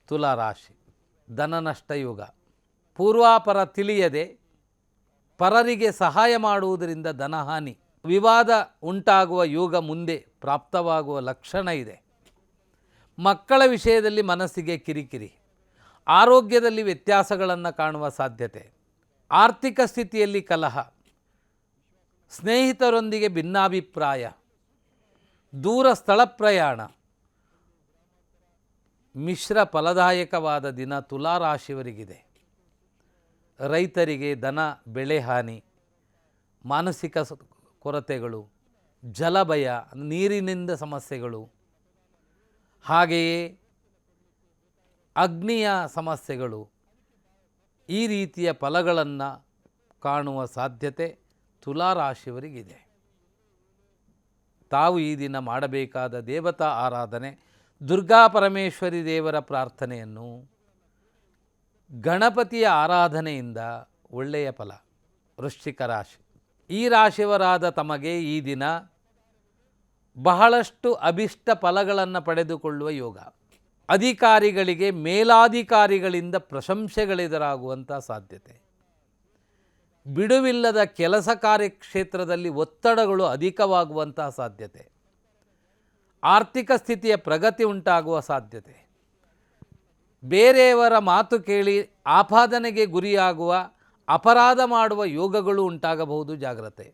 ತುಲಾರಾಶಿ ಧನನಷ್ಟ ಯುಗ. ಪೂರ್ವಾಪರ ತಿಳಿಯದೆ ಪರರಿಗೆ ಸಹಾಯ ಮಾಡುವುದರಿಂದ ಧನಹಾನಿ, ವಿವಾದ ಉಂಟಾಗುವ ಯೋಗ ಮುಂದೆ ಪ್ರಾಪ್ತವಾಗುವ ಲಕ್ಷಣ ಇದೆ. ಮಕ್ಕಳ ವಿಷಯದಲ್ಲಿ ಮನಸ್ಸಿಗೆ ಕಿರಿಕಿರಿ, ಆರೋಗ್ಯದಲ್ಲಿ ವ್ಯತ್ಯಾಸಗಳನ್ನು ಕಾಣುವ ಸಾಧ್ಯತೆ, ಆರ್ಥಿಕ ಸ್ಥಿತಿಯಲ್ಲಿ ಕಲಹ, ಸ್ನೇಹಿತರೊಂದಿಗೆ ಭಿನ್ನಾಭಿಪ್ರಾಯ, ದೂರ ಸ್ಥಳ ಪ್ರಯಾಣ. ಮಿಶ್ರ ಫಲದಾಯಕವಾದ ದಿನ ತುಲಾರಾಶಿಯವರಿಗಿದೆ. ರೈತರಿಗೆ ದನ ಬೆಳೆ ಹಾನಿ, ಮಾನಸಿಕ ಕೊರತೆಗಳು, ಜಲಭಯ, ನೀರಿನಿಂದ ಸಮಸ್ಯೆಗಳು, ಹಾಗೆಯೇ ಅಗ್ನಿಯ ಸಮಸ್ಯೆಗಳು, ಈ ರೀತಿಯ ಫಲಗಳನ್ನು ಕಾಣುವ ಸಾಧ್ಯತೆ ತುಲಾರಾಶಿಯವರಿಗಿದೆ. ತಾವು ಈ ದಿನ ಮಾಡಬೇಕಾದ ದೇವತಾ ಆರಾಧನೆ ದುರ್ಗಾ ಪರಮೇಶ್ವರಿ ದೇವರ ಪ್ರಾರ್ಥನೆಯನ್ನು, ಗಣಪತಿಯ ಆರಾಧನೆಯಿಂದ ಒಳ್ಳೆಯ ಫಲ. ವೃಶ್ಚಿಕ ರಾಶಿ, ಈ ರಾಶಿಯವರಾದ ತಮಗೆ ಈ ದಿನ ಬಹಳಷ್ಟು ಅಭಿಷ್ಟ ಫಲಗಳನ್ನು ಪಡೆದುಕೊಳ್ಳುವ ಯೋಗ. ಅಧಿಕಾರಿಗಳಿಗೆ ಮೇಲಾಧಿಕಾರಿಗಳಿಂದ ಪ್ರಶಂಸೆಗಳೆದುರಾಗುವಂಥ ಸಾಧ್ಯತೆ, ಬಿಡುವಿಲ್ಲದ ಕೆಲಸ ಕಾರ್ಯಕ್ಷೇತ್ರದಲ್ಲಿ ಒತ್ತಡಗಳು ಅಧಿಕವಾಗುವಂತಹ ಸಾಧ್ಯತೆ, ಆರ್ಥಿಕ ಸ್ಥಿತಿಯ ಪ್ರಗತಿ ಉಂಟಾಗುವ ಸಾಧ್ಯತೆ, ಬೇರೆಯವರ ಮಾತು ಕೇಳಿ ಆಪಾದನೆಗೆ ಗುರಿಯಾಗುವ, ಅಪರಾಧ ಮಾಡುವ ಯೋಗಗಳು ಉಂಟಾಗಬಹುದು. ಜಾಗ್ರತೆ.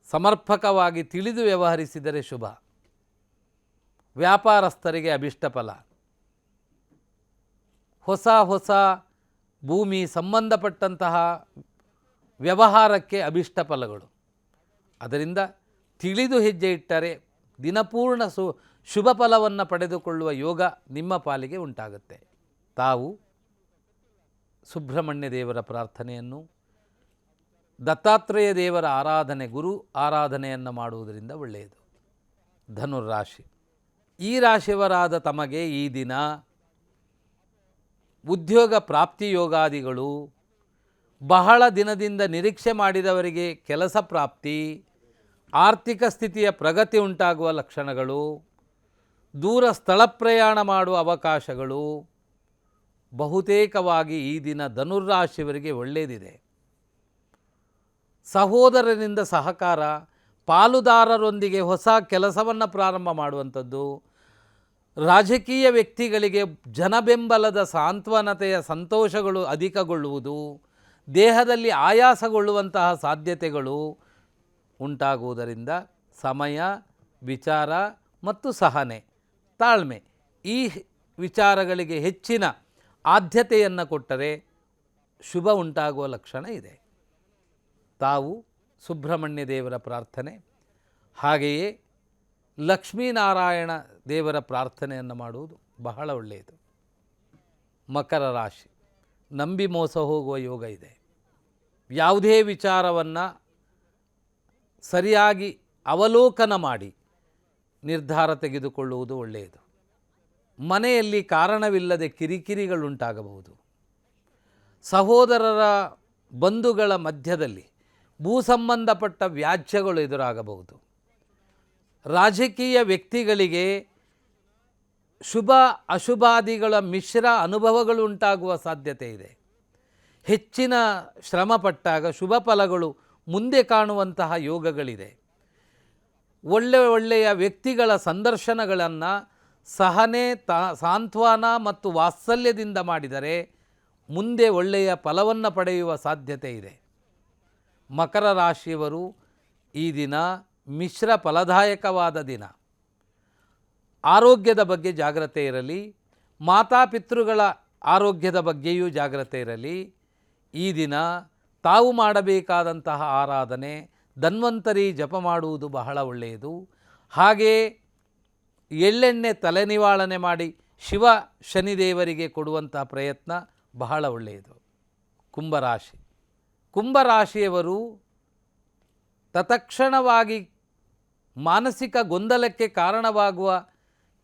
ಸಮರ್ಪಕವಾಗಿ ತಿಳಿದು ವ್ಯವಹರಿಸಿದರೆ ಶುಭ. ವ್ಯಾಪಾರಸ್ಥರಿಗೆ ಅಭಿಷ್ಟ ಫಲ. ಹೊಸ ಭೂಮಿ ಸಂಬಂಧಪಟ್ಟಂತಹ ವ್ಯವಹಾರಕ್ಕೆ ಅಭಿಷ್ಟ ಫಲಗಳು. ಅದರಿಂದ ತಿಳಿದು ಹೆಜ್ಜೆ ಇಟ್ಟರೆ ದಿನಪೂರ್ಣ ಶುಭ ಫಲವನ್ನು ಪಡೆದುಕೊಳ್ಳುವ ಯೋಗ ನಿಮ್ಮ ಪಾಲಿಗೆ ಉಂಟಾಗುತ್ತೆ. ತಾವು ಸುಬ್ರಹ್ಮಣ್ಯ ದೇವರ ಪ್ರಾರ್ಥನೆಯನ್ನು, ದತ್ತಾತ್ರೇಯ ದೇವರ ಆರಾಧನೆ, ಗುರು ಆರಾಧನೆಯನ್ನು ಮಾಡುವುದರಿಂದ ಒಳ್ಳೆಯದು. ಧನುರಾಶಿ, ಈ ರಾಶಿಯವರಾದ ತಮಗೆ ಈ ದಿನ ಉದ್ಯೋಗ ಪ್ರಾಪ್ತಿ ಯೋಗಾದಿಗಳು, ಬಹಳ ದಿನದಿಂದ ನಿರೀಕ್ಷೆ ಮಾಡಿದವರಿಗೆ ಕೆಲಸ ಪ್ರಾಪ್ತಿ, ಆರ್ಥಿಕ ಸ್ಥಿತಿಯ ಪ್ರಗತಿ ಉಂಟಾಗುವ ಲಕ್ಷಣಗಳು, ದೂರ ಸ್ಥಳ ಪ್ರಯಾಣ ಮಾಡುವ ಅವಕಾಶಗಳು ಬಹುತೇಕವಾಗಿ ಈ ದಿನ ಧನುರಾಶಿಯವರಿಗೆ ಒಳ್ಳೆಯದಿದೆ. ಸಹೋದರರಿಂದ ಸಹಕಾರ, ಪಾಲುದಾರರೊಂದಿಗೆ ಹೊಸ ಕೆಲಸವನ್ನು ಪ್ರಾರಂಭ ಮಾಡುವಂಥದ್ದು, ರಾಜಕೀಯ ವ್ಯಕ್ತಿಗಳಿಗೆ ಜನಬೆಂಬಲದ ಸಾಂತ್ವನತೆಯ ಸಂತೋಷಗಳು ಅಧಿಕಗೊಳ್ಳುವುದು, ದೇಹದಲ್ಲಿ ಆಯಾಸಗೊಳ್ಳುವಂತಹ ಸಾಧ್ಯತೆಗಳು ಉಂಟಾಗುವುದರಿಂದ ಸಮಯ, ವಿಚಾರ ಮತ್ತು ಸಹನೆ, ತಾಳ್ಮೆ, ಈ ವಿಚಾರಗಳಿಗೆ ಹೆಚ್ಚಿನ ಆದ್ಯತೆಯನ್ನು ಕೊಟ್ಟರೆ ಶುಭ ಉಂಟಾಗುವ ಲಕ್ಷಣ ಇದೆ. ತಾವು ಸುಬ್ರಹ್ಮಣ್ಯ ದೇವರ ಪ್ರಾರ್ಥನೆ, ಹಾಗೆಯೇ ಲಕ್ಷ್ಮೀನಾರಾಯಣ ದೇವರ ಪ್ರಾರ್ಥನೆಯನ್ನು ಮಾಡುವುದು ಬಹಳ ಒಳ್ಳೆಯದು. ಮಕರ ರಾಶಿ, ನಂಬಿ ಮೋಸ ಹೋಗುವ ಯೋಗ ಇದೆ. ಯಾವುದೇ ವಿಚಾರವನ್ನು ಸರಿಯಾಗಿ ಅವಲೋಕನ ಮಾಡಿ ನಿರ್ಧಾರ ತೆಗೆದುಕೊಳ್ಳುವುದು ಒಳ್ಳೆಯದು. ಮನೆಯಲ್ಲಿ ಕಾರಣವಿಲ್ಲದೆ ಕಿರಿಕಿರಿಗಳುಂಟಾಗಬಹುದು. ಸಹೋದರರ ಬಂಧುಗಳ ಮಧ್ಯದಲ್ಲಿ ಭೂ ಸಂಬಂಧಪಟ್ಟ ವ್ಯಾಜ್ಯಗಳು ಎದುರಾಗಬಹುದು. ರಾಜಕೀಯ ವ್ಯಕ್ತಿಗಳಿಗೆ ಶುಭ ಅಶುಭಾದಿಗಳ ಮಿಶ್ರ ಅನುಭವಗಳು ಉಂಟಾಗುವ ಸಾಧ್ಯತೆ ಇದೆ. ಹೆಚ್ಚಿನ ಶ್ರಮಪಟ್ಟಾಗ ಶುಭ ಫಲಗಳು ಮುಂದೆ ಕಾಣುವಂತಹ ಯೋಗಗಳಿದೆ. ಒಳ್ಳೆಯ ವ್ಯಕ್ತಿಗಳ ಸಂದರ್ಶನಗಳನ್ನು ಸಹನೆ, ಸಾಂತ್ವನ ಮತ್ತು ವಾತ್ಸಲ್ಯದಿಂದ ಮಾಡಿದರೆ ಮುಂದೆ ಒಳ್ಳೆಯ ಫಲವನ್ನು ಪಡೆಯುವ ಸಾಧ್ಯತೆ ಇದೆ. ಮಕರ ರಾಶಿಯವರು ಈ ದಿನ ಮಿಶ್ರ ಫಲದಾಯಕವಾದ ದಿನ. ಆರೋಗ್ಯದ ಬಗ್ಗೆ ಜಾಗ್ರತೆ ಇರಲಿ, ಮಾತಾಪಿತೃಗಳ ಆರೋಗ್ಯದ ಬಗ್ಗೆಯೂ ಜಾಗ್ರತೆ ಇರಲಿ. ಈ ದಿನ ತಾವು ಮಾಡಬೇಕಾದಂತಹ ಆರಾಧನೆ ಧನ್ವಂತರಿ ಜಪ ಮಾಡುವುದು ಬಹಳ ಒಳ್ಳೆಯದು. ಹಾಗೆಯೇ ಎಳ್ಳೆಣ್ಣೆ ತಲೆನಿವಾಳನೆ ಮಾಡಿ ಶಿವ ಶನಿದೇವರಿಗೆ ಕೊಡುವಂತಹ ಪ್ರಯತ್ನ ಬಹಳ ಒಳ್ಳೆಯದು. ಕುಂಭರಾಶಿ, ಕುಂಭರಾಶಿಯವರು ತತ್ಕ್ಷಣವಾಗಿ ಮಾನಸಿಕ ಗೊಂದಲಕ್ಕೆ ಕಾರಣವಾಗುವ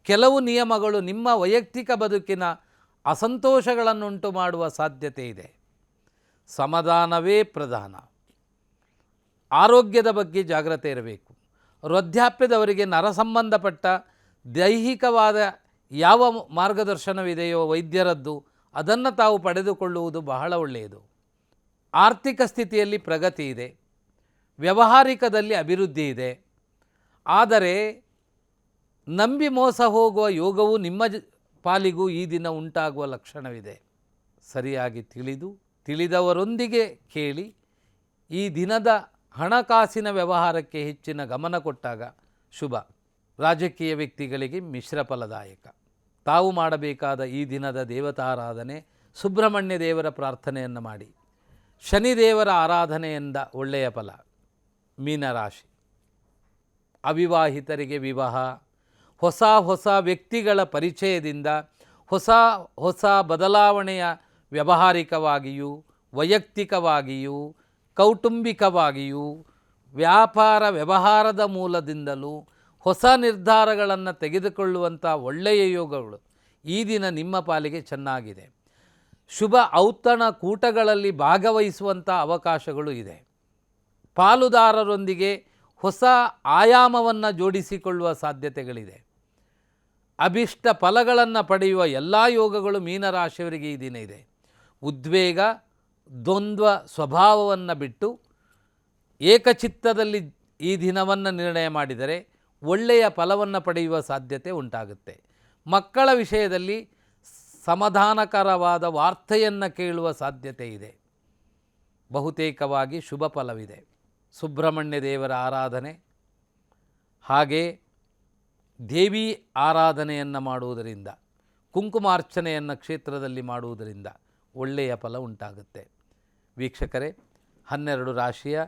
ಕೆಲವು ನಿಯಮಗಳು ನಿಮ್ಮ ವೈಯಕ್ತಿಕ ಬದುಕಿನ ಅಸಂತೋಷಗಳನ್ನುಂಟು ಮಾಡುವ ಸಾಧ್ಯತೆ ಇದೆ. ಸಮಾಧಾನವೇ ಪ್ರಧಾನ. ಆರೋಗ್ಯದ ಬಗ್ಗೆ ಜಾಗ್ರತೆ ಇರಬೇಕು. ವೃದ್ಧಾಪ್ಯದವರಿಗೆ ನರ ಸಂಬಂಧಪಟ್ಟ ದೈಹಿಕವಾದ ಯಾವ ಮಾರ್ಗದರ್ಶನವಿದೆಯೋ ವೈದ್ಯರದ್ದು ಅದನ್ನು ತಾವು ಪಡೆದುಕೊಳ್ಳುವುದು ಬಹಳ ಒಳ್ಳೆಯದು. ಆರ್ಥಿಕ ಸ್ಥಿತಿಯಲ್ಲಿ ಪ್ರಗತಿ ಇದೆ, ವ್ಯಾವಹಾರಿಕದಲ್ಲಿ ಅಭಿವೃದ್ಧಿ ಇದೆ. ಆದರೆ ನಂಬಿ ಮೋಸ ಹೋಗುವ ಯೋಗವು ನಿಮ್ಮ ಪಾಲಿಗೂ ಈ ದಿನ ಉಂಟಾಗುವ ಲಕ್ಷಣವಿದೆ. ಸರಿಯಾಗಿ ತಿಳಿದವರೊಂದಿಗೆ ಕೇಳಿ ಈ ದಿನದ ಹಣಕಾಸಿನ ವ್ಯವಹಾರಕ್ಕೆ ಹೆಚ್ಚಿನ ಗಮನ ಕೊಟ್ಟಾಗ ಶುಭ. ರಾಜಕೀಯ ವ್ಯಕ್ತಿಗಳಿಗೆ ಮಿಶ್ರ ಫಲದಾಯಕ. ತಾವು ಮಾಡಬೇಕಾದ ಈ ದಿನದ ದೇವತಾರಾಧನೆ ಸುಬ್ರಹ್ಮಣ್ಯ ದೇವರ ಪ್ರಾರ್ಥನೆಯನ್ನು ಮಾಡಿ. ಶನಿದೇವರ ಆರಾಧನೆಯಿಂದ ಒಳ್ಳೆಯ ಫಲ. ಮೀನರಾಶಿ, ಅವಿವಾಹಿತರಿಗೆ ವಿವಾಹ, ಹೊಸ ವ್ಯಕ್ತಿಗಳ ಪರಿಚಯದಿಂದ ಹೊಸ ಬದಲಾವಣೆಯ ವ್ಯಾವಹಾರಿಕವಾಗಿಯೂ ವೈಯಕ್ತಿಕವಾಗಿಯೂ ಕೌಟುಂಬಿಕವಾಗಿಯೂ ವ್ಯಾಪಾರ ವ್ಯವಹಾರದ ಮೂಲದಿಂದಲೂ ಹೊಸ ನಿರ್ಧಾರಗಳನ್ನು ತೆಗೆದುಕೊಳ್ಳುವಂಥ ಒಳ್ಳೆಯ ಯೋಗಗಳು ಈ ದಿನ ನಿಮ್ಮ ಪಾಲಿಗೆ ಚೆನ್ನಾಗಿದೆ. ಶುಭ ಔತಣ ಕೂಟಗಳಲ್ಲಿ ಭಾಗವಹಿಸುವಂಥ ಅವಕಾಶಗಳು ಇದೆ. ಪಾಲುದಾರರೊಂದಿಗೆ ಹೊಸ ಆಯಾಮವನ್ನು ಜೋಡಿಸಿಕೊಳ್ಳುವ ಸಾಧ್ಯತೆಗಳಿದೆ. ಅಭಿಷ್ಟ ಫಲಗಳನ್ನು ಪಡೆಯುವ ಎಲ್ಲ ಯೋಗಗಳು ಮೀನರಾಶಿಯವರಿಗೆ ಈ ದಿನ ಇದೆ. ಉದ್ವೇಗ ದ್ವಂದ್ವ ಸ್ವಭಾವವನ್ನು ಬಿಟ್ಟು ಏಕಚಿತ್ತದಲ್ಲಿ ಈ ದಿನವನ್ನು ನಿರ್ಣಯ ಮಾಡಿದರೆ ಒಳ್ಳೆಯ ಫಲವನ್ನು ಪಡೆಯುವ ಸಾಧ್ಯತೆ ಉಂಟಾಗುತ್ತೆ. ಮಕ್ಕಳ ವಿಷಯದಲ್ಲಿ ಸಮಾಧಾನಕರವಾದ ವಾರ್ತೆಯನ್ನು ಕೇಳುವ ಸಾಧ್ಯತೆ ಇದೆ. ಬಹುತೇಕವಾಗಿ ಶುಭ ಫಲವಿದೆ. ಸುಬ್ರಹ್ಮಣ್ಯ ದೇವರ ಆರಾಧನೆ ಹಾಗೆ ದೇವಿ ಆರಾಧನೆಯನ್ನು ಮಾಡುವುದರಿಂದ, ಕುಂಕುಮಾರ್ಚನೆಯನ್ನು ಕ್ಷೇತ್ರದಲ್ಲಿ ಮಾಡುವುದರಿಂದ ಒಳ್ಳೆಯ ಫಲ ಉಂಟಾಗುತ್ತೆ. ವೀಕ್ಷಕರೇ, 12 ರಾಶಿಯ